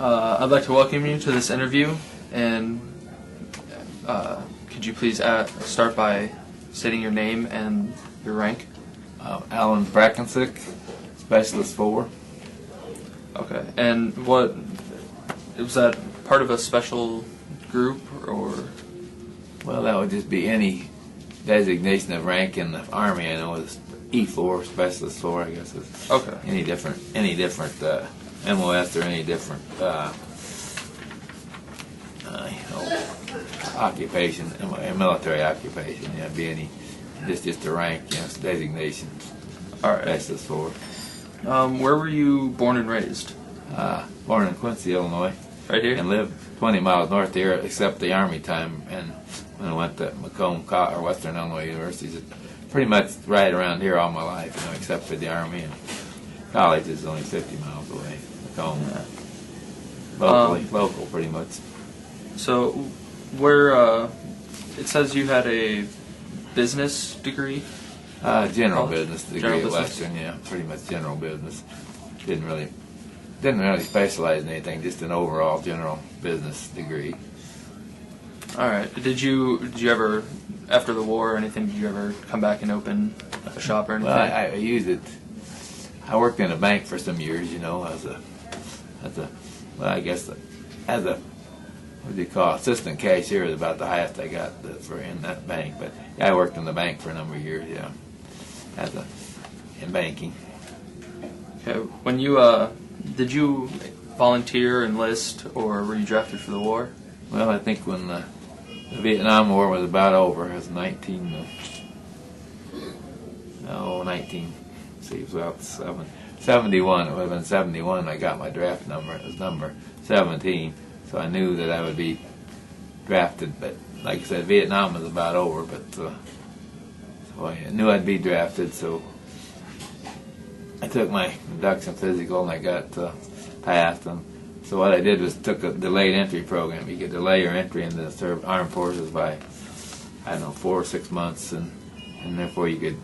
I'd like to welcome you to this interview, and could you please start by stating your name and your rank? Alan Brackensick, Specialist 4. Okay, and what was that part of a special group, or? Well, that would just be any designation of rank in the Army. I know it's E4, Specialist 4, I guess. It's Okay. Any different MOS or any different, occupation, military occupation. Yeah, it'd be any, just a rank, it's designation. All right. Specialist 4. Where were you born and raised? Born in Quincy, Illinois. Right here? And lived 20 miles north here, except the Army time. And when I went to Macomb or Western Illinois University, pretty much right around here all my life, except for the Army. And college is only 50 miles away. Macomb, local, pretty much. So, where it says you had a business degree? General College? business degree General at business. Western, yeah, pretty much general business. Didn't really specialize in anything, just an overall general business degree. All right. Did you ever, after the war or anything, did you ever come back and open a shop or anything? Well, I used it. I worked in a bank for some years, as a what do you call it? Assistant cashier is about the highest I got in that bank. But yeah, I worked in the bank for a number of years, yeah, in banking. Okay. When you did you volunteer, enlist, or were you drafted for the war? Well, I think when the Vietnam War was about over, it was 71. It would have been 71. I got my draft number. It was number 17. So I knew that I would be drafted. But like I said, Vietnam was about over. But so I knew I'd be drafted. So I took my induction physical and I got passed. And so what I did was took a delayed entry program. You could delay your entry into the armed forces by 4 or 6 months, and therefore you could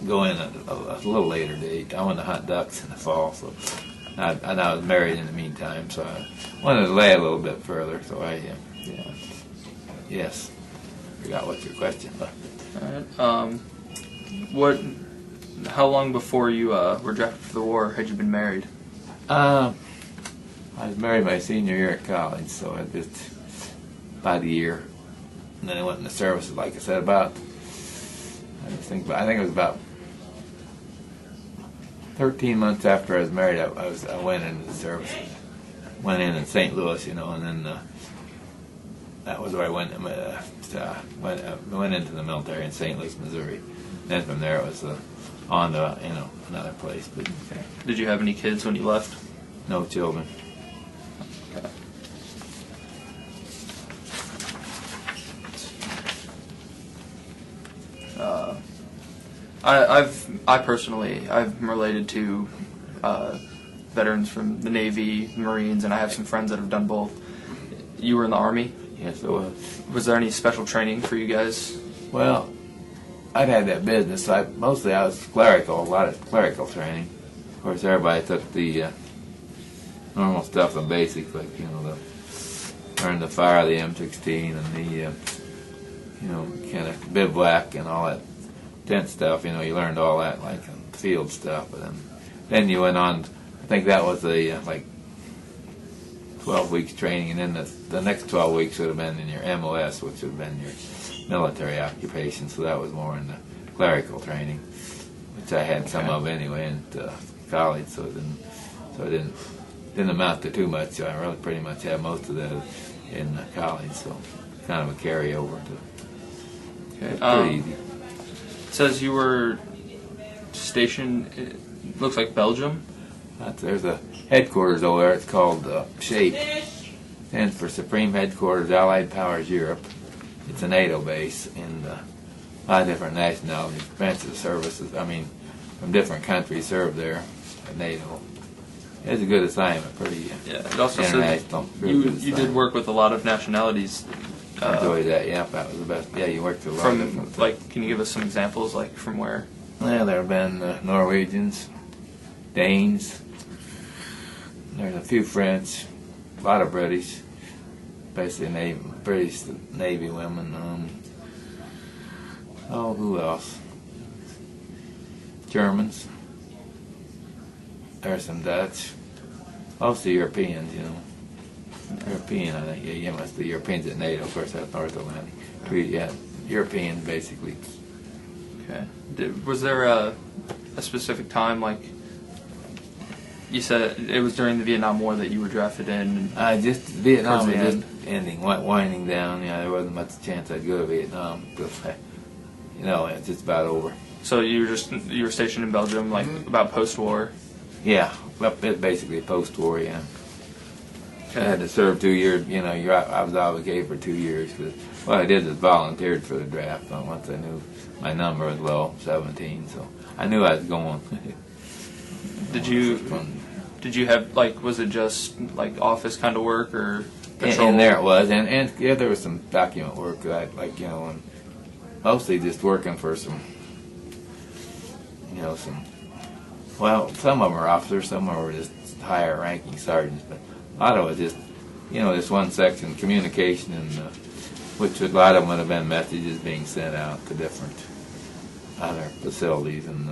go in at a little later date. I wanted to hunt ducks in the fall, so I was married in the meantime, so I wanted to delay a little bit further. So yes, forgot what your question was. All right. How long before you were drafted for the war had you been married? I was married my senior year at college, so I just about a year, and then I went in the service. Like I said, I think it was about 13 months after I was married. I went into the service. Went in St. Louis, and then that was where I went into the military in St. Louis, Missouri. Then from there it was on to another place. But okay. Did you have any kids when you left? No children. Okay. I'm related to veterans from the Navy, Marines, and I have some friends that have done both. You were in the Army? Yes, it was. Was there any special training for you guys? Well, I'd had that business. Mostly I was clerical, a lot of clerical training. Of course, everybody took the normal stuff and basics, like learn to fire the M16 and the kind of bivouac and all that tent stuff. You learned all that like field stuff. But then you went on. I think that was like 12 weeks training, and then the next 12 weeks would have been in your MOS, which would have been your military occupation. So that was more in the clerical training, which I had some of anyway in college. So it didn't amount to too much. I really pretty much had most of that in college. So kind of a carryover to. Okay. Pretty easy. It says you were stationed. It looks like Belgium. There's a headquarters over there. It's called SHAPE. Stands for Supreme Headquarters Allied Powers Europe. It's a NATO base, and a lot of different nationalities, branches of services. From different countries served there at NATO. It's a good assignment, pretty It also international. said you did work with a lot of nationalities. I enjoyed that. Yeah, that was the best. Yeah, you worked with a lot of different. Can you give us some examples, from where? Well, there have been Norwegians, Danes. There's a few French, lot of British, basically British Navy women. Who else? Germans. There's some Dutch. Mostly Europeans, European, I think. Yeah, you must be Europeans at NATO. Of course, that's North Atlantic. Yeah, European, basically. Okay. Was there a specific time, like you said, it was during the Vietnam War that you were drafted in? Just Vietnam was Towards the just ending, winding down. There wasn't much chance I'd go to Vietnam because, it's just about over. So you were stationed in Belgium, like about post-war? Yeah, basically post-war. Yeah. Okay. I had to serve 2 years. I was obligated for 2 years. Cause what I did is volunteered for the draft. Once I knew my number was low, 17, so I knew I was going. Did you have, like, was it just like office kind of work or patrol? And there it was, and yeah, there was some document work that and mostly just working for some. Some of them were officers, some of them were just higher ranking sergeants, but a lot of it was just, this one section, communication, and which a lot of them would have been messages being sent out to different other facilities, and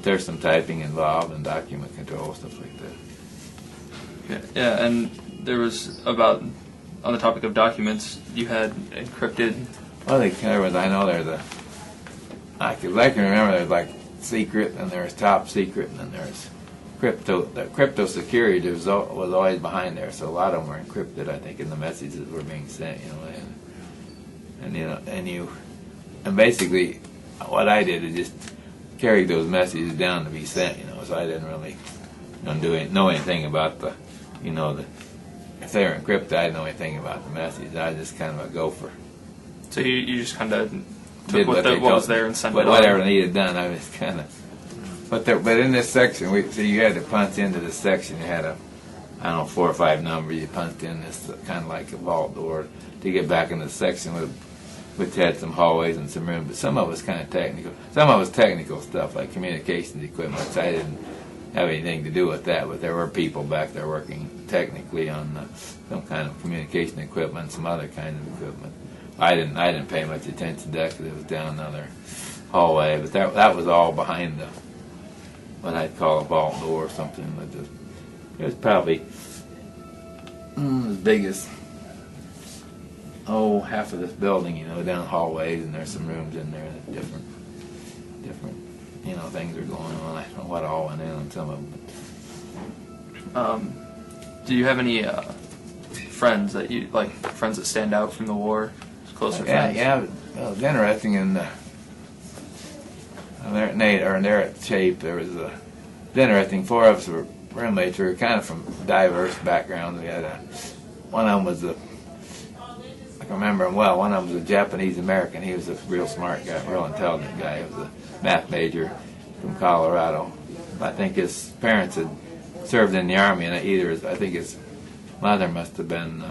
there's some typing involved and document control, stuff like that. Okay. Yeah, and there was on the topic of documents, you had encrypted. Well, I know I can remember there's like secret, and there's top secret, and then there's crypto. The crypto security was always behind there, so a lot of them were encrypted. I think, and the messages were being sent. And basically, what I did is just carry those messages down to be sent. So I didn't really know anything about if they were encrypted, I didn't know anything about the message. I was just kind of a gopher. So you just kind of took what was there and sent it on. Whatever needed done, I was kind of. But in this section, you had to punch into this section. You had 4 or 5 numbers. You punched in this kind of like a vault door to get back into the section, which had some hallways and some rooms. But some of it was kind of technical. Some of it was technical stuff like communications equipment. So I didn't have anything to do with that. But there were people back there working technically on some kind of communication equipment, some other kind of equipment. I didn't pay much attention to that because it was down another hallway. But that was all behind what I'd call a vault door or something. It was probably as big as half of this building. Down hallways, and there's some rooms in there that different things are going on. I don't know what all went in on some of them. Do you have any friends friends that stand out from the war? Closer friends? Yeah. Well, it was interesting. They're at Shape. There was interesting. 4 of us were roommates. We were kind of from diverse backgrounds. We had one of them was I can remember him well. One of them was a Japanese American. He was a real smart guy, real intelligent guy. He was a math major from Colorado. I think his parents had served in the Army, and I think his mother must have been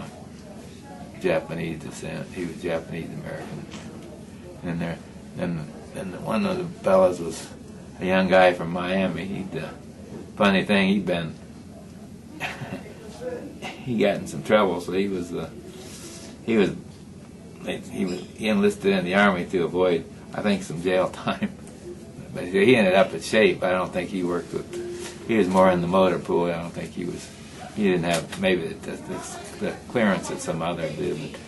Japanese descent. He was Japanese American. And one of the fellas was a young guy from Miami. Funny thing, he got in some trouble, so he enlisted in the Army to avoid, I think, some jail time. But he ended up at Shape. I don't think he worked he was more in the motor pool. I don't think he didn't have maybe the clearance that some others did. But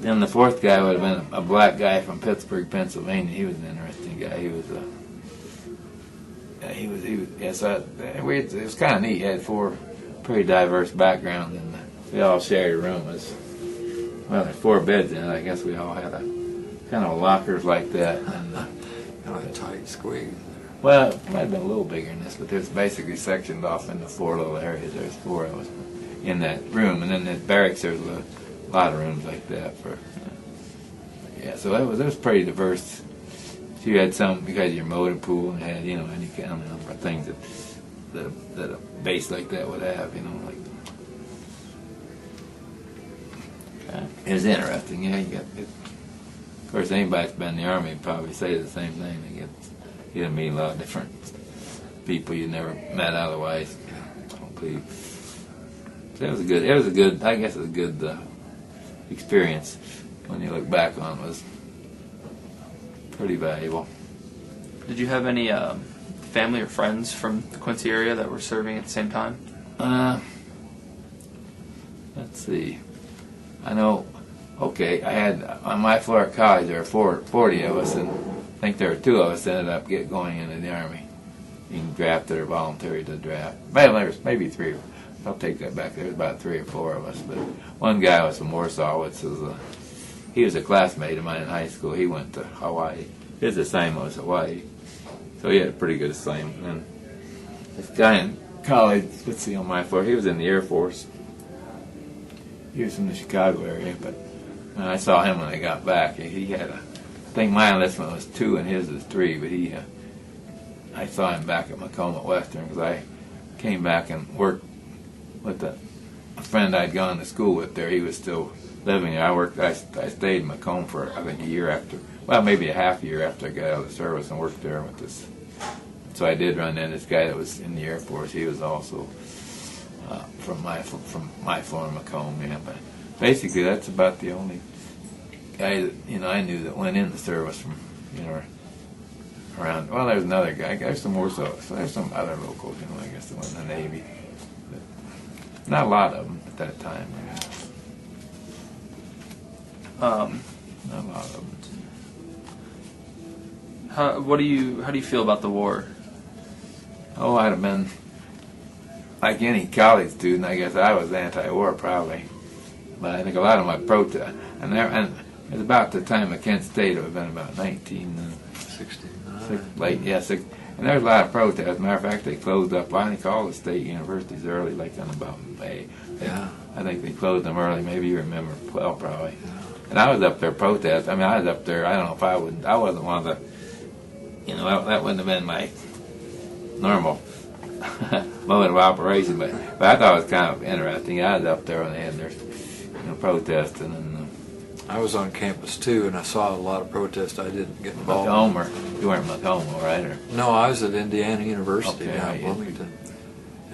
then the 4th guy would have been a black guy from Pittsburgh, Pennsylvania. He was an interesting guy. It was kind of neat. He had 4 pretty diverse backgrounds, and we all shared a room. There's 4 beds in it. I guess we all had kind of lockers like that. And Not a tight squeeze. well, it might have been a little bigger than this, but there's basically sectioned off into 4 little areas. There's 4 of us in that room, and then the barracks there's a lot of rooms like that so it was pretty diverse. So you had some because your motor pool and had any kind of number of things that a base like that would have. Okay. It was interesting. Yeah, of course, anybody that's been in the Army would probably say the same thing. You get to meet a lot of different people you never met otherwise. it was a good. It was a good. I guess it was a good experience when you look back on it. It was pretty valuable. Did you have any family or friends from the Quincy area that were serving at the same time? Let's see. I know. Okay, I had on my floor at college there were 40 of us, and I think there were 2 of us that ended up going into the Army, being drafted or voluntary to draft. Well, there was maybe 3. I'll take that back. There was about 3 or 4 of us, but one guy was from Warsaw, which was he was a classmate of mine in high school. He went to Hawaii. His assignment was Hawaii, so he had a pretty good assignment. And this guy in college, let's see, on my floor, he was in the Air Force. He was from the Chicago area, but I saw him when I got back. He had I think my enlistment was 2 and his was 3, but I saw him back at Macomb at Western because I came back and worked with a friend I'd gone to school with there. He was still living there. I stayed in Macomb for, I think, a year after, well, maybe a half year after I got out of the service and worked there with this. So I did run into this guy that was in the Air Force. He was also from my floor in Macomb, yeah. But basically, that's about the only guy that I knew that went in the service from around. Well, there's another guy. There's some more, so there's some other locals, I guess, that went in the Navy. But not a lot of them at that time. Not a lot of them. How do you feel about the war? Oh, I'd have been like any college student. I guess I was anti-war probably, but I think a lot of my protest and it was about the time of Kent State. It would have been about 1969. Late, yeah, and there was a lot of protests. As a matter of fact, they closed up. I think all the state universities early, like in about May. Yeah. I think they closed them early. Maybe you remember well, probably. Yeah. And I was up there protesting. I mean, I was up there. I don't know if I wasn't one of the. That wouldn't have been my normal mode of operation, but I thought it was kind of interesting. I was up there when they had their protesting, and I was on campus too, and I saw a lot of protests. I didn't get involved. You weren't Macomb, right? Or? No, I was at Indiana University down in Bloomington,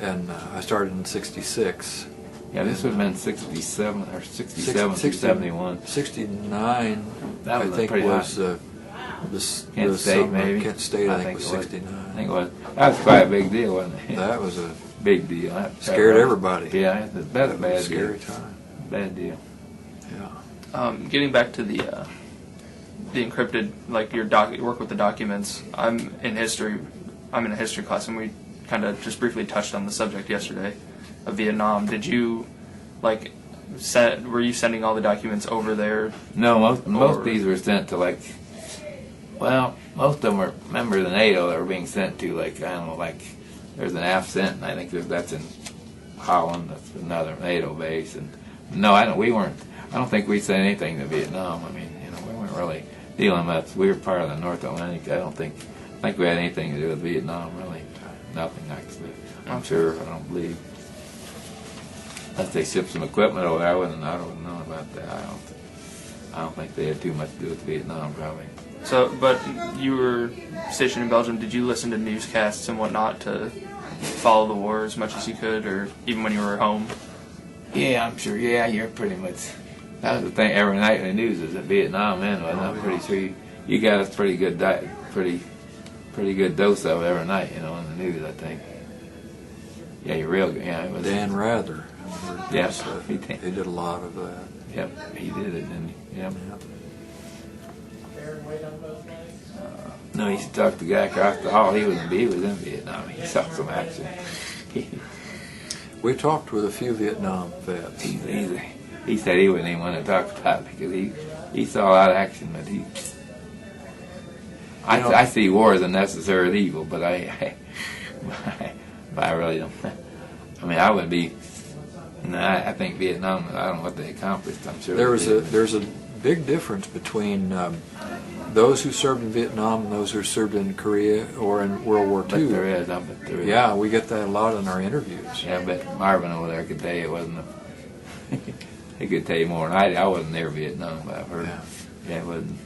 and I started in '66. Yeah, this would have been 67 or 67 to 71. 69, that was I think, was Kent State, maybe. Kent State, I think, was 69. I think it was. That was quite a big deal, wasn't it? That was a big deal. That scared everybody. Yeah, it was a bad scary deal. time. Bad deal. Yeah. Getting back to the encrypted, like your work with the documents. I'm in a history class, and we kind of just briefly touched on the subject yesterday of Vietnam. Did you were you sending all the documents over there? No, most of these were sent to most of them were members of NATO that were being sent to, there's an AFCENT, and I think that's in Holland. That's another NATO base. And no, I don't think we sent anything to Vietnam. I mean, we weren't really dealing with. We were part of the North Atlantic. I don't think we had anything to do with Vietnam, really. Nothing, actually. I'm sure. I don't believe. Unless they shipped some equipment over there, I wouldn't know about that. I don't think they had too much to do with Vietnam, probably. So, but you were stationed in Belgium. Did you listen to newscasts and whatnot to follow the war as much as you could, or even when you were home? Yeah, I'm sure. Yeah, you're pretty much. That was the thing. Every night in the news is that Vietnam end. I'm pretty sure you got a pretty good pretty good dose of it every night. In the news, I think. Yeah, you're real good. Yeah, it was Dan Rather. Yes, he did a lot of that. Yep, he did it, didn't he? Yep. No, he used to talk to the guy across the hall. He was in Vietnam. He saw some action. We talked with a few Vietnam vets. He said he wouldn't even want to talk about it because he saw a lot of action, but I see war as a necessary evil, but I really don't. I mean, I would be. I think Vietnam. I don't know what they accomplished. I'm sure there's a big difference between those who served in Vietnam and those who served in Korea or in World War II. But there is. I bet there is. Yeah, we get that a lot in our interviews. Yeah, I bet Marvin over there could tell you it wasn't. He could tell you more than I did. I wasn't there in Vietnam, but I've heard. Yeah, it wasn't.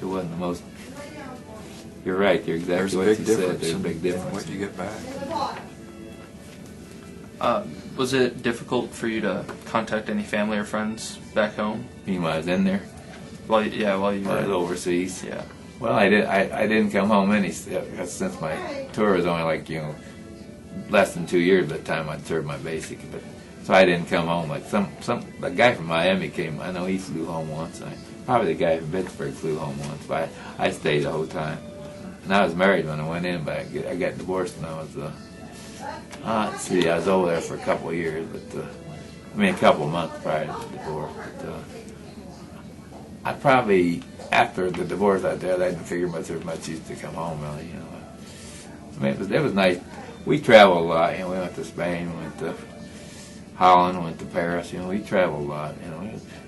It wasn't the most. You're right. You're exactly There's what a big you difference said. There's a big difference. What you get back. Was it difficult for you to contact any family or friends back home? Meanwhile, I was in there. While you I was were overseas. yeah. Well, I didn't come home any since my tour was only like less than 2 years by the time I'd served my basic. But so I didn't come home. Like the guy from Miami came. I know he flew home once. Probably the guy from Pittsburgh flew home once. But I stayed the whole time. And I was married when I went in, but I got divorced when I was. Let's see, I was over there for a couple of years, but a couple of months prior to the divorce. But I probably, after the divorce out there, I didn't figure much use to come home, really. It was nice. We traveled a lot. We went to Spain, we went to Holland, went to Paris. We traveled a lot.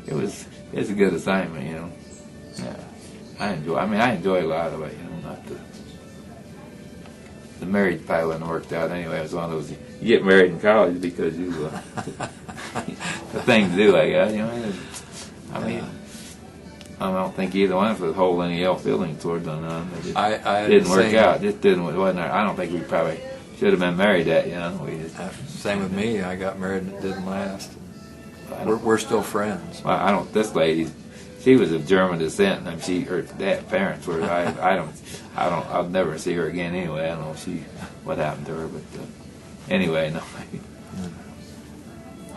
It was a good assignment. Yeah. I enjoy a lot of it. Not the marriage probably wouldn't have worked out anyway. It was one of those, you get married in college because you, the thing to do, I guess. I don't think either one of us hold any ill feeling towards one another. It didn't work out. I don't think we probably should have been married that young. Same with me. I got married and it didn't last. We're still friends. Well, this lady, she was of German descent, and her parents were. I'll never see her again anyway. I don't know what happened to her, but anyway, no.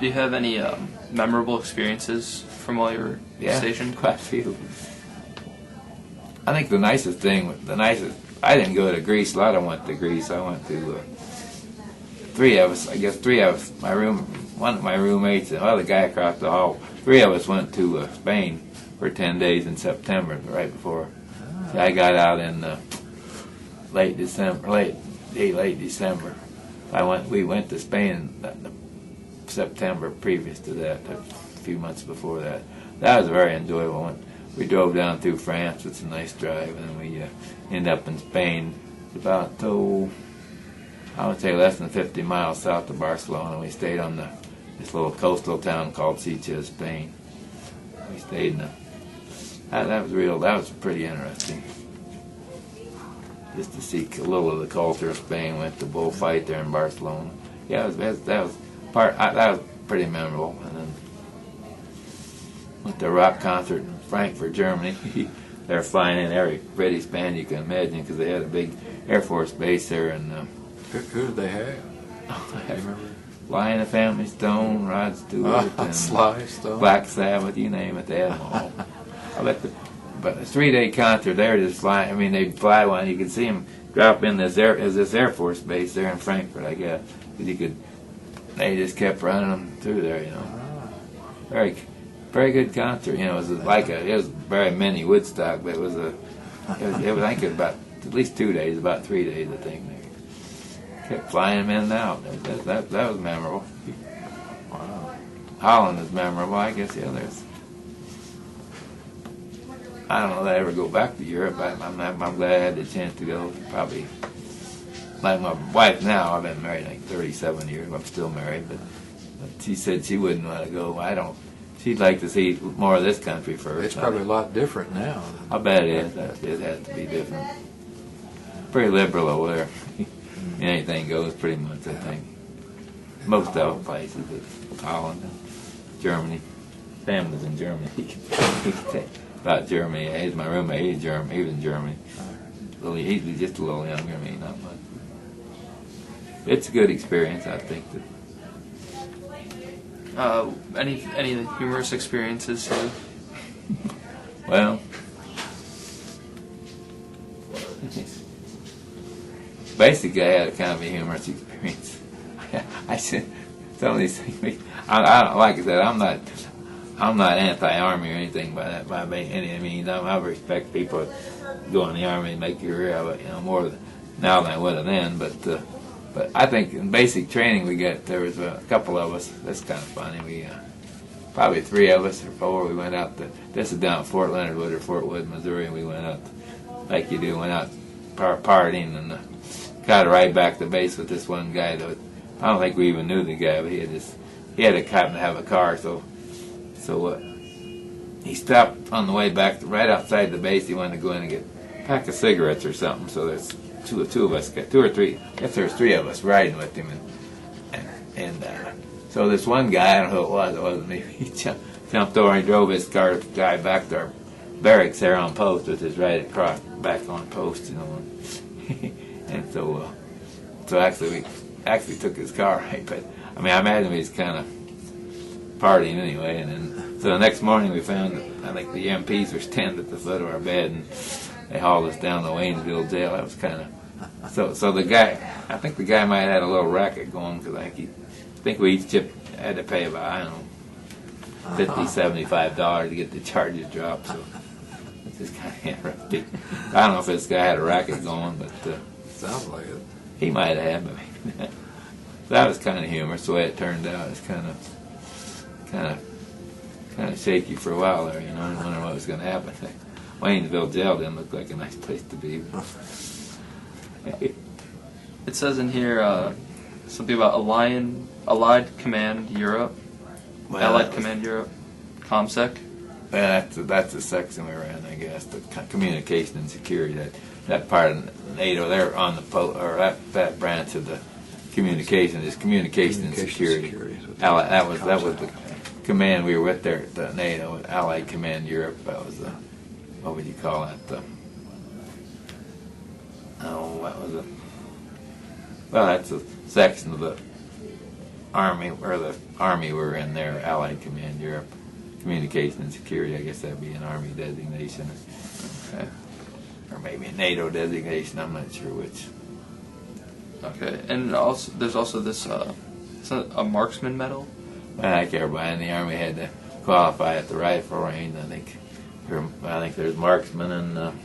Do you have any memorable experiences from while you were stationed? Quite a few. I think the nicest, I didn't go to Greece. A lot of them went to Greece. I went to three of us. One of my roommates, and the other guy across the hall. Three of us went to Spain for 10 days in September, right before. I got out in late December. We went to Spain in September previous to that, a few months before that. That was a very enjoyable one. We drove down through France. It's a nice drive, and we ended up in Spain. About I would say less than 50 miles south of Barcelona. We stayed on this little coastal town called Sitges, Spain. We stayed in that was pretty interesting. Just to see a little of the culture of Spain. Went to bullfight there in Barcelona. Yeah, that was pretty memorable. And then went to a rock concert in Frankfurt, Germany. They're flying in every British band you can imagine because they had a big Air Force base there. And who did they have? I remember. Lion the Family Stone, Rod Stewart, and Sly Stone, Black Sabbath, you name it, they had them all. But a 3-day concert, they're just flying. They fly one. You could see them drop in this Air Force base there in Frankfurt, I guess. They just kept running them through there, Very, very good concert. It was very mini Woodstock, but it was I think it was about at least 2 days, about 3 days, I think. They kept flying them in and out. That was memorable. Wow. Holland is memorable, I guess. I don't know that I ever go back to Europe. I'm glad I had the chance to go. Probably, like my wife now, I've been married like 37 years. I'm still married, but she said she wouldn't want to go. She'd like to see more of this country first. It's probably a lot different now. I bet it is. It has to be different. Pretty liberal over there. Anything goes pretty much, I think. Most of the places, but Holland, Germany, families in Germany. About Germany, he's my roommate. He's German. He was in Germany. He's just a little younger than me, not much. It's a good experience, I think. Any humorous experiences too? Well, basically, I had a kind of a humorous experience. I said some of these things. I like I said, I'm not anti-army or anything by any means. I respect people that go in the army and make a career of it, more now than I would have then. But I think in basic training there was a couple of us. That's kind of funny. We probably 3 of us or 4. We went out this is down at Fort Leonard Wood or Fort Wood, Missouri. And we went out like you do, went out partying and got right back to base with this one guy. That I don't think we even knew the guy, but he had to happen to have a car, so he stopped on the way back right outside the base. He wanted to go in and get a pack of cigarettes or something. So there's two of us, 2 or 3. I guess there's 3 of us riding with him, and And so this one guy, I don't know who it was, it wasn't me, he jumped over and he drove his car, guy back to our barracks there on post, which is right across, back on post, you know. And so actually we actually took his car, right? But I mean, I imagine he was kind of partying anyway. And then so the next morning we found that I think the MPs were standing at the foot of our bed, and they hauled us down to Waynesville jail. That was kind of so the guy, I think the guy might have had a little racket going, because I think we each had to pay about, I don't know, $50-$75 to get the charges dropped. So it's just kind of interesting. I don't know if this guy had a racket going, but Sounds like it. he might have. But that was kind of humorous the way it turned out. It's kind of shaky for a while there, you know. I wonder what was going to happen. Waynesville jail didn't look like a nice place to be. It says in here something about Allied Command Europe. Well, Allied Command Europe. ComSec. Well, that's the section we were in, I guess. The communication and security. That part of NATO, they're on the or that branch of the communication is communication and security. That was the command we were with there at the NATO, Allied Command Europe. That was what would you call that? Well, that's a section of the Army, or the Army we were in there, Allied Command Europe. Communication and security, I guess that'd be an Army designation. Okay. Or maybe a NATO designation, I'm not sure which. Okay, and also there's also this it's a marksman medal. Well, like everybody in the Army had to qualify at the rifle range. I think there's marksman and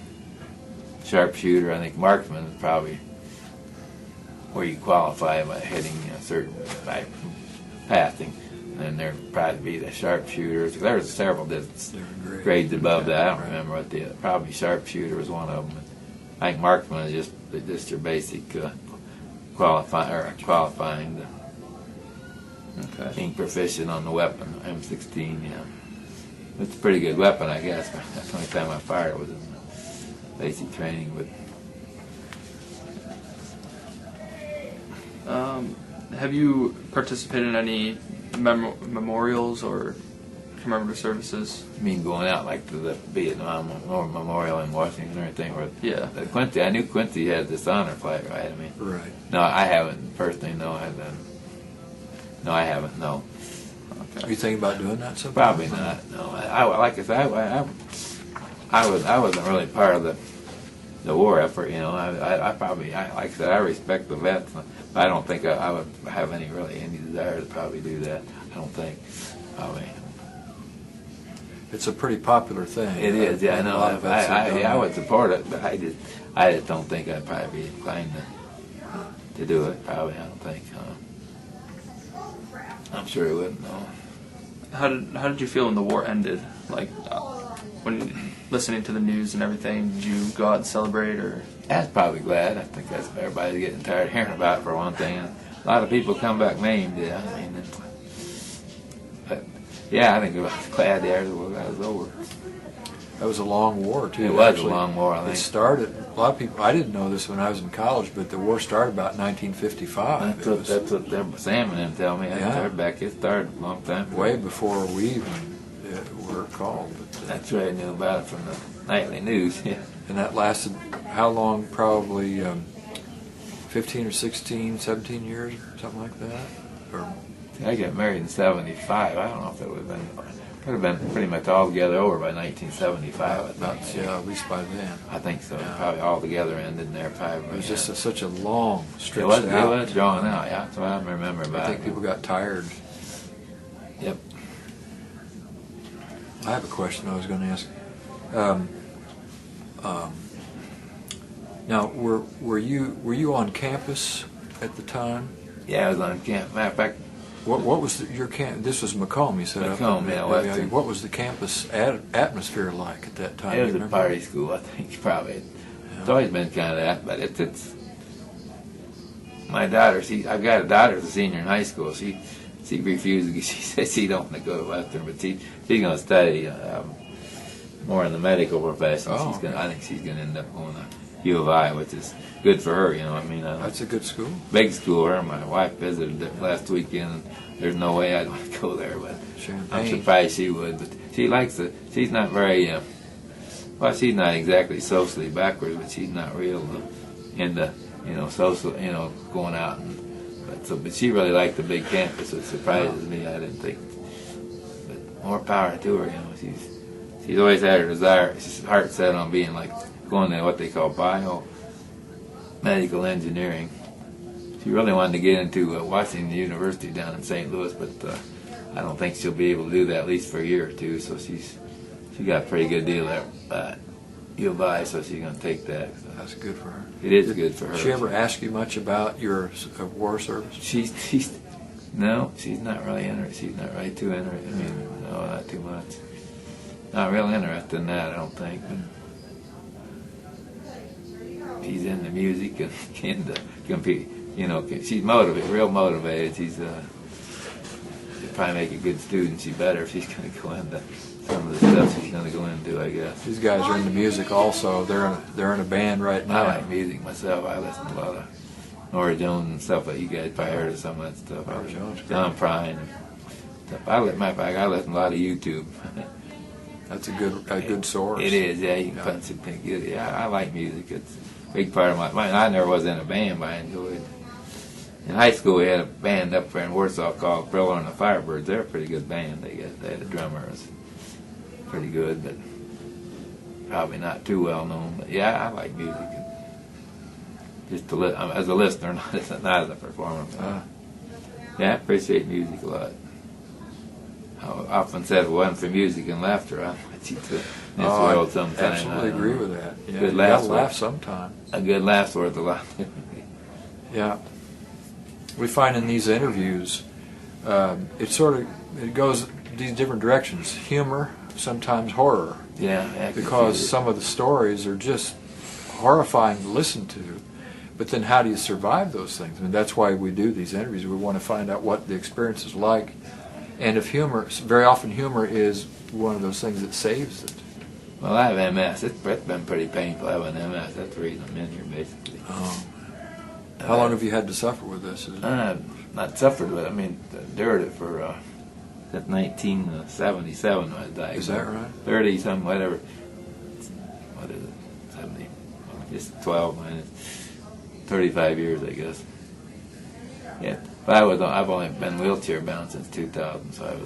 sharpshooter. I think marksman is probably where you qualify by hitting a certain, by passing. And there'd probably be the sharpshooters. There's several grades above that. I don't remember what probably sharpshooter was one of them. I think marksman is just your basic qualifying to being proficient on the weapon, M16. Yeah, it's a pretty good weapon, I guess. That's the only time I fired it was in basic training. But Have you participated in any memorials or commemorative services? I mean, going out like to the Vietnam Memorial in Washington or anything? Or Yeah. Quincy, I knew Quincy had this honor flight, right? I mean, Right. no, I haven't personally. No, I haven't. No, Are you thinking about doing that sometime? probably not. No, like I said, I wasn't really part of the war effort. You know, I probably, like I said, I respect the vets. But I don't think I would have any desire to probably do that. I don't think. Probably. It's a pretty popular thing. It is, yeah, I know. A lot of vets have done I it. would support it, but I just don't think I'd probably be inclined to do it. Probably, I don't think. I'm sure it wouldn't. No. How did you feel when the war ended? Like when listening to the news and everything, did you go out and celebrate or? I was probably glad. I think everybody's getting tired of hearing about it for one thing. And a lot of people come back maimed. Yeah, I mean, but yeah, I think I was glad that was over. That was a long war, too. It was actually. a long war, I think. It started, a lot of people, I didn't know this when I was in college, but the war started about 1955. That's what Sam and them tell me. I heard back. It started a long time ago. Way before we even were called. But, That's right. I knew about it from the nightly news. Yeah. and that lasted, how long? Probably 15 or 16, 17 years, something like that? Or, I got married in '75. I don't know if that would have been pretty much all together over by 1975. at least by then. I think so. Yeah. Probably all together ended in there. Probably. It was just such a long stretch It was out. drawn out. Yeah, that's what I remember about I think it. people got tired. Yep. I have a question I was going to ask. Now, were you on campus at the time? Yeah, I was on camp. Matter of fact, What was your camp? This was Macomb, you said. Macomb, yeah, Western. What was the campus atmosphere like at that time? it was Do you a remember? party school. I think probably. It's always been kind of that, but it's. My daughter, I've got a daughter who's a senior in high school. She refused. She says she don't want to go to Western, but she's going to study more in the medical profession. Oh, I think she's going to end up going to U of I, which is good for her. I mean, That's a good school. big school. Her and my wife visited it last weekend. There's no way I'd want to go there, but I'm Champaign. surprised she would. But she likes it. She's not very, well, she's not exactly socially backwards, but she's not real into, social, going out. But she really liked the big campus, which surprises me. I didn't think. But more power to her. She's always had her desire, heart set on being going to what they call biomedical engineering. She really wanted to get into Washington University down in St. Louis, but I don't think she'll be able to do that at least for a year or two. So she got a pretty good deal at U of I, so she's going to take that. So That's good for her. it is good for her. Did she ever ask you much about your war service? No, she's not really interested. She's not really too interested. I mean, no, not too much. Not real interested in that, I don't think. But she's into music and into compete. She's motivated, real motivated. She'll probably make a good student. She's better if she's going to go into some of the stuff she's going to go into, I guess. These guys are into music also. They're in a band right now. I like music myself. I listen to a lot of Nora Jones and stuff like you guys probably heard of some of that stuff. Nora Jones, John Prine and stuff. I listen to a lot of YouTube. That's a good source. It is, yeah. You can find something good. Yeah, I like music. It's a big part of my. I never was in a band, but I enjoyed it. In high school, we had a band up there in Warsaw called Briller and the Firebirds. They're a pretty good band. They had a drummer who was pretty good, but probably not too well known. But yeah, I like music. Just as a listener, not as a performer. Yeah, I appreciate music a lot. I often said if it wasn't for music and laughter, I'd let you to this world sometime. I absolutely agree with that. Yeah, Good you laughs gotta laugh sometime. A good laugh's worth a lot. Yeah. We find in these interviews, it goes these different directions. Humor, sometimes horror. Yeah. Because some of the stories are just horrifying to listen to. But then how do you survive those things? I mean, that's why we do these interviews. We want to find out what the experience is like. And if very often humor is one of those things that saves it. Well, I have MS. It's been pretty painful having MS. That's the reason I'm in here, basically. Oh. How long have you had to suffer with this? Not suffered with it. I mean, endured it for since 1977 when I was diagnosed. Is that right? 30-something, whatever. What is it? 70. Just 12 minus 35 years, I guess. Yeah. But I've only been wheelchair bound since 2000, so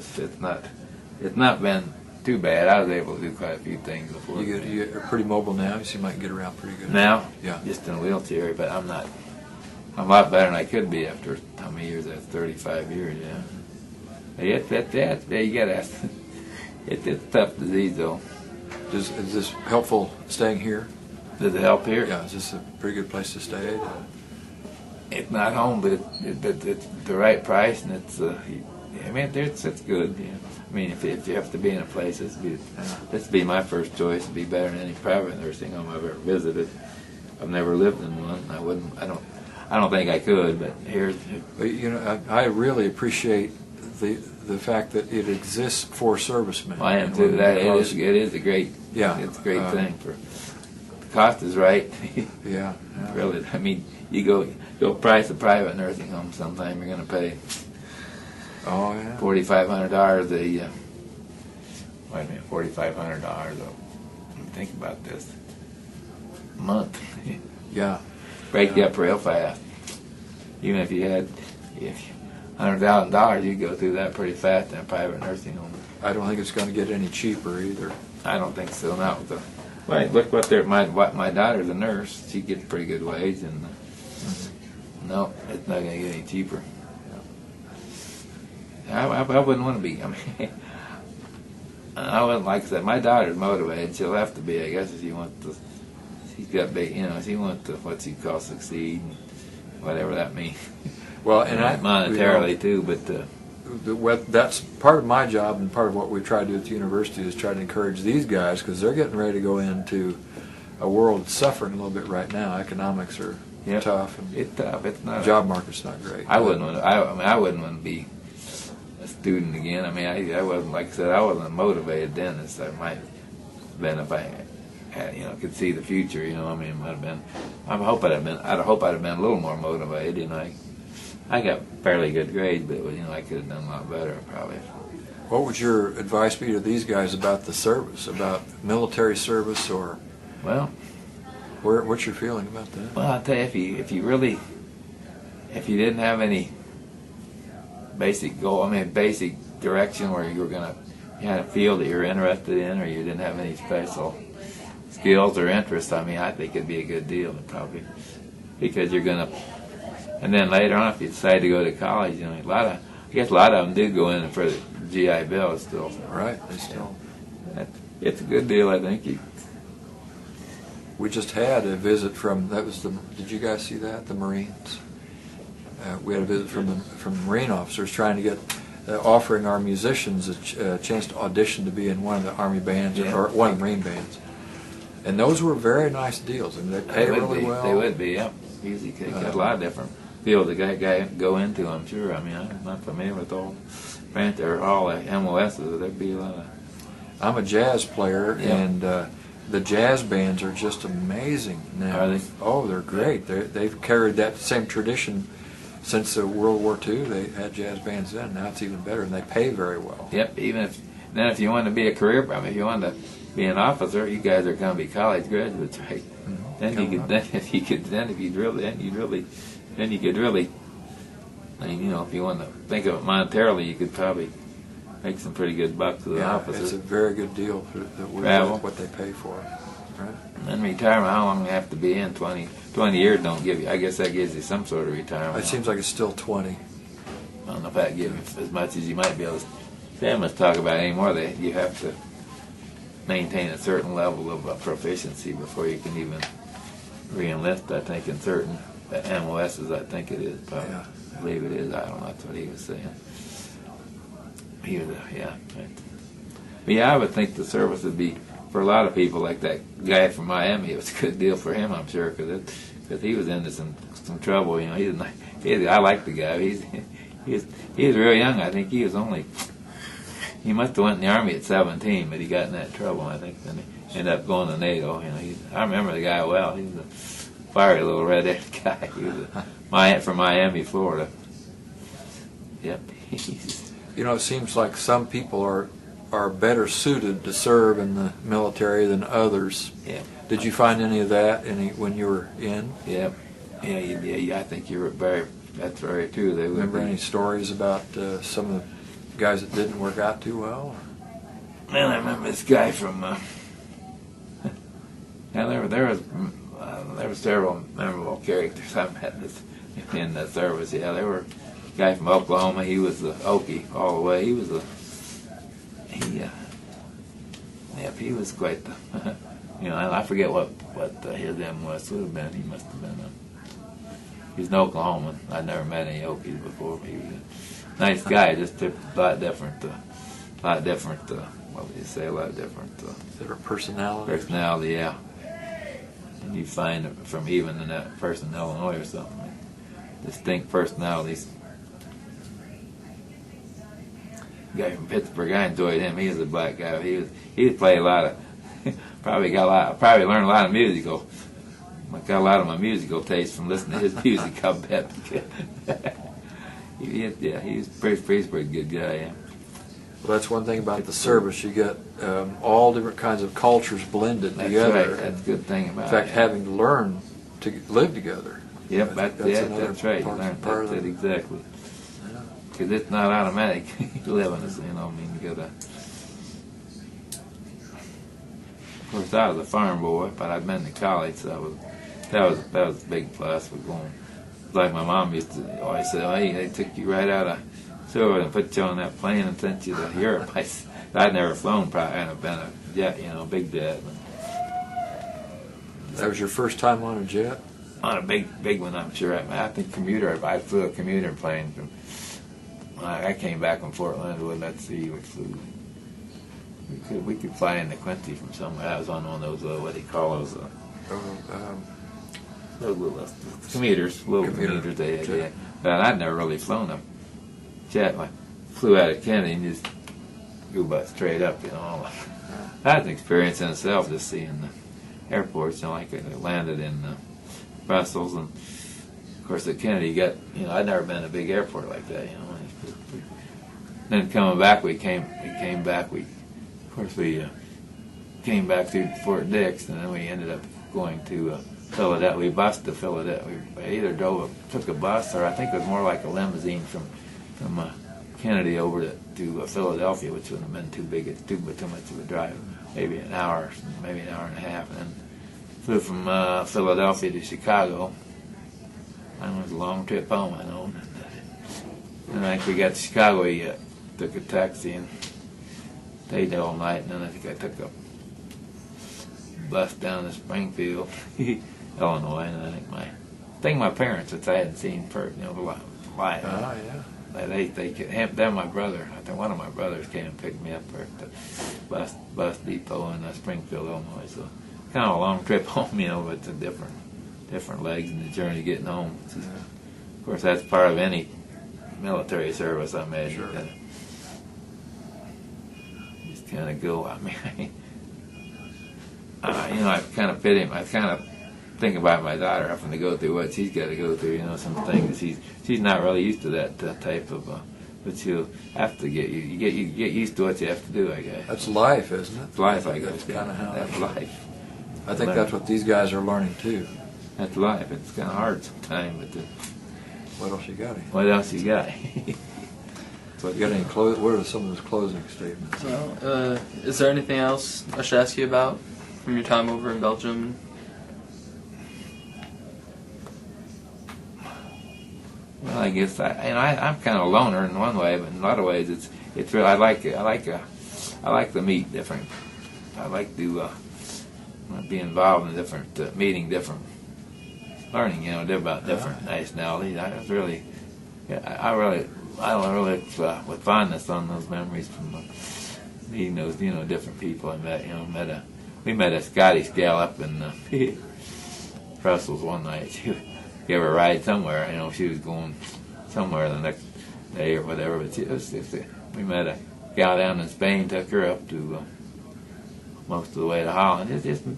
it's not been too bad. I was able to do quite a few things before. You're pretty mobile now. You seem like you get around pretty good. Now? Yeah. Just in a wheelchair, but I'm not. I'm a lot better than I could be after how many years? That's 35 years, yeah. Yeah, you gotta ask. It's a tough disease, though. Is this helpful staying here? Does it help here? Yeah, is this a pretty good place to stay? It's not home, but it's the right price, and it's. I mean, it's good. Yeah. I mean, if you have to be in a place, this be my first choice. It'd be better than any private nursing home I've ever visited. I've never lived in one. I don't think I could, but here. I really appreciate the fact that it exists for servicemen. Well, I am too. It is a great. Yeah, it's a great thing. The cost is right. Yeah. Really, I mean, you go price a private nursing home. Sometime you're going to pay. Oh yeah. $4,500 Wait a minute, $4,500. Think about this. A month. Yeah. Break you up real fast. Even if you had $100,000, you'd go through that pretty fast in a private nursing home. I don't think it's going to get any cheaper either. I don't think so. Not with the. Well, look my daughter's a nurse. She gets a pretty good wage, and no, it's not going to get any cheaper. I wouldn't want to be. I mean, I wouldn't, like I said, my daughter's motivated. She'll have to be, I guess, if she wants to. She's got big, she wants to what she calls succeed, whatever that means. Well, and monetarily too, but that's part of my job, and part of what we try to do at the university is try to encourage these guys, because they're getting ready to go into a world that's suffering a little bit right now. Economics are tough. And it's tough. It's not. The job market's not great. I wouldn't want. I wouldn't want to be a student again. I mean, I wasn't, like I said, I wasn't motivated then as I might have been if I could see the future. I mean, it might have been. I hope I'd have been. I'd hope I'd have been a little more motivated. I got fairly good grades, but I could have done a lot better probably. What would your advice be to these guys about the service, about military service, or Well, what's your feeling about that? I'll tell you, if you didn't have any basic goal, basic direction where you had a field that you're interested in, or you didn't have any special skills or interests, I think it'd be a good deal, probably, because you're gonna. And then later on, if you decide to go to college, I guess a lot of them do go in for the GI Bill still. Right, they still. It's a good deal, I think. We just had a visit from, did you guys see that, the Marines? We had a visit from the Marine officers trying to get, offering our musicians a chance to audition to be in one of the Army bands, or one of the Marine bands. And those were very nice deals, and they pay really well. They would be, yeah. Easy. They got a lot of different fields the guy go into, I'm sure. I'm not familiar with all the MOSs, but there'd be a lot of... I'm a jazz player, Yeah. and the jazz bands are just amazing now. Are they? Oh, they're great. They've carried that same tradition since World War II. They had jazz bands then. Now it's even better, and they pay very well. Yep. If you want to be a career, if you want to be an officer, you guys are going to be college graduates, right? Mm-hmm. Then you could really. If you want to think of it monetarily, you could probably make some pretty good bucks as an officer. It's a very good deal what they pay for it. Right? And then retirement, how long you have to be in? 20 years don't give you. I guess that gives you some sort of retirement. It seems like it's still 20. I don't know if that gives you as much as you might be able to. Families talk about it anymore. You have to maintain a certain level of proficiency before you can even re-enlist, I think, in certain MOSs, I think it is. Probably. Yeah. I believe it is. I don't know. That's what he was saying. But I would think the service would be, for a lot of people, like that guy from Miami, it was a good deal for him, I'm sure, because he was into some trouble. I like the guy. He was real young. I think he must have went in the Army at 17, but he got in that trouble, I think, and he ended up going to NATO. I remember the guy well. He was a fiery little red-headed guy. He was from Miami, Florida. Yep. It seems like some people are better suited to serve in the military than others. Yeah. Did you find any of that when you were in? Yep. Yeah. I think that's very true. They Remember any stories about some of the guys that didn't work out too well? Man, I remember this guy from. There were several memorable characters I met in the service. Yeah, there were a guy from Oklahoma. He was the Okie all the way. He was quite the. I forget what his MOS would have been. He must have been he's an Oklahoman. I'd never met any Okies before. He was a nice guy, just a lot different. What would you say? A lot different. Different personality. Personality, yeah. And you find it from even in that person in Illinois or something. Distinct personalities. The guy from Pittsburgh, I enjoyed him. He was a black guy. He played a lot of. Probably learned a lot of musical. I got a lot of my musical taste from listening to his music. I bet. He's pretty good guy. Yeah. Well, that's one thing about the service. You get all different kinds of cultures blended together. Right. That's a good thing about it. In fact, having to learn to live together. Yep, that's right. Part of it exactly. Because it's not automatic living. You gotta. Of course, I was a farm boy, but I'd been to college, so that was a big plus for going. Like my mom used to always say, "Oh, hey, they took you right out of Silver and put you on that plane and sent you to Europe." I'd never flown, probably, and I've been a jet, big jet. That was your first time on a jet? On a big one, I'm sure. I think commuter. I flew a commuter plane from. I came back from Fort Leonard. Let's see, we flew. We could fly into Quincy from somewhere. I was on one of those, what do you call those? Those little commuters, commuters they had. Yeah. But I'd never really flown a jet. I flew out of Kennedy and just go about straight up, That was an experience in itself, just seeing airports. You know, like I landed in Brussels, and of course at Kennedy, I'd never been in a big airport like that. Then coming back, we came back. We came back through Fort Dix, and then we ended up going to Philadelphia. We bused to Philadelphia. We either took a bus, or I think it was more like a limousine from Kennedy over to Philadelphia, which wouldn't have been too much of a drive. Maybe an hour, maybe an hour and a half, and then flew from Philadelphia to Chicago. It was a long trip home, I know. And after we got to Chicago, we took a taxi and stayed there all night. And then I think I took a bus down to Springfield, Illinois. And I think my parents, which I hadn't seen for live. Oh, yeah. Then my brother, I think one of my brothers came and picked me up at the bus depot in Springfield, Illinois. So kind of a long trip home, but it's a different legs in the journey getting home. Of course, that's part of any military service, I imagine. Sure. Just kind of go. I mean, I kind of pity him. I kind of think about my daughter having to go through what she's got to go through. Some things she's not really used to that type of. But she'll have to get used to what you have to do, I guess. That's life, isn't it? It's life, I guess. That's kind of how. That's life. I think that's what these guys are learning too. That's life. It's kind of hard sometimes, but What else you got? what else you got? So you got any what are some of those closing statements? Well, is there anything else I should ask you about from your time over in Belgium? Well, I guess I'm kind of a loner in one way, but in a lot of ways it's real. I like to meet different. I like to be involved in different meeting different, learning about different nationalities. I really look with fondness on those memories from meeting those different people I met. We met a Scottish gal up in Brussels one night. She gave her a ride somewhere. She was going somewhere the next day or whatever. But we met a gal down in Spain, took her up to most of the way to Holland.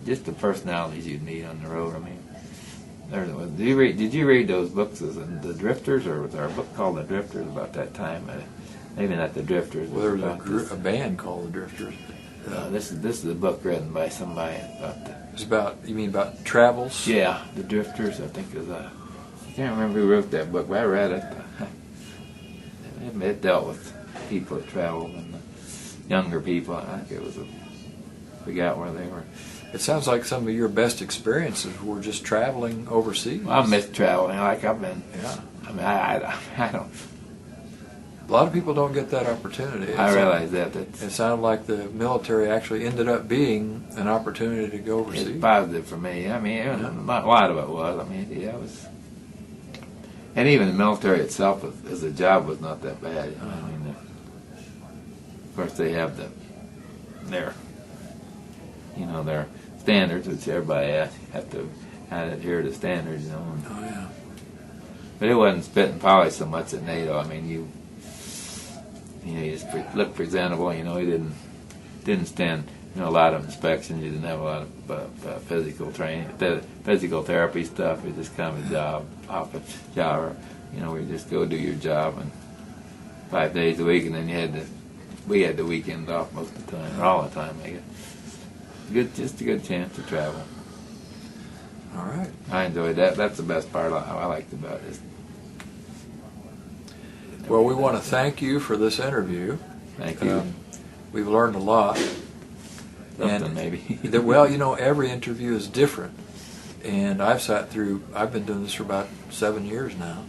Just the personalities you'd meet on the road. I mean, did you read those books, The Drifters, or was there a book called The Drifters about that time? Maybe not The Drifters. Well, there was a band called The Drifters. This is a book written by somebody about the. It's about, you mean about travels? Yeah, The Drifters, I think is I can't remember who wrote that book, but I read it. It dealt with people that traveled and younger people. I think it was forgot where they were. It sounds like some of your best experiences were just traveling overseas. Well, I miss traveling. Like I've been. Yeah. I mean, I don't. A lot of people don't get that opportunity. I realize that. It sounded like the military actually ended up being an opportunity to go overseas. It's positive for me. I mean, a lot of it was. I mean, it was. And even the military itself, as a job, was not that bad. I mean, of course, they have their standards, which everybody have to adhere to standards. Oh yeah. But it wasn't spit and polish so much at NATO. I mean, you just looked presentable. You didn't stand a lot of inspections. You didn't have a lot of physical training, physical therapy stuff. It was just kind of a job, office job. Where you just go do your job and 5 days a week, and then we had the weekend off most of the time, or all the time, I guess. Just a good chance to travel. All right. I enjoyed that. That's the best part I liked about it. Well, we want to thank you for this interview. Thank you. We've learned a lot. Something maybe. Well, every interview is different. And I've been doing this for about 7 years now.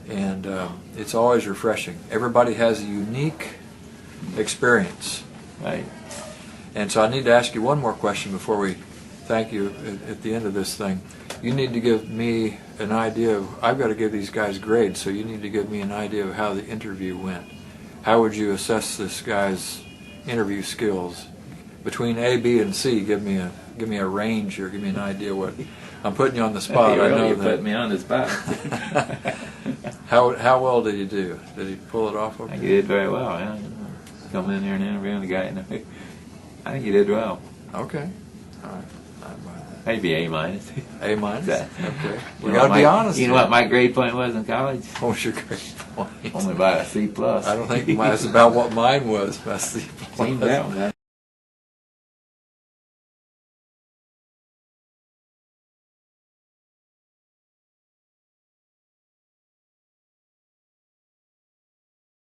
And it's always refreshing. Everybody has a unique experience. Right. And so I need to ask you one more question before we thank you at the end of this thing. You need to give me an idea of, I've got to give these guys grades, so you need to give me an idea of how the interview went. How would you assess this guy's interview skills? Between A, B, and C, give me a range or give me an idea what. I'm putting you on the spot. I know you that. put me on the spot. How well did he do? Did he pull it off? I think he did very well. Yeah. Coming in here and interviewing the guy. I think he did well. Okay. All right. Maybe A minus. A minus. That- Okay. We You know got to what be my- honest. You know here. what my grade point was in college? What was your grade point? Only about a C plus. I don't think that's about what mine was. That's the Seems that one.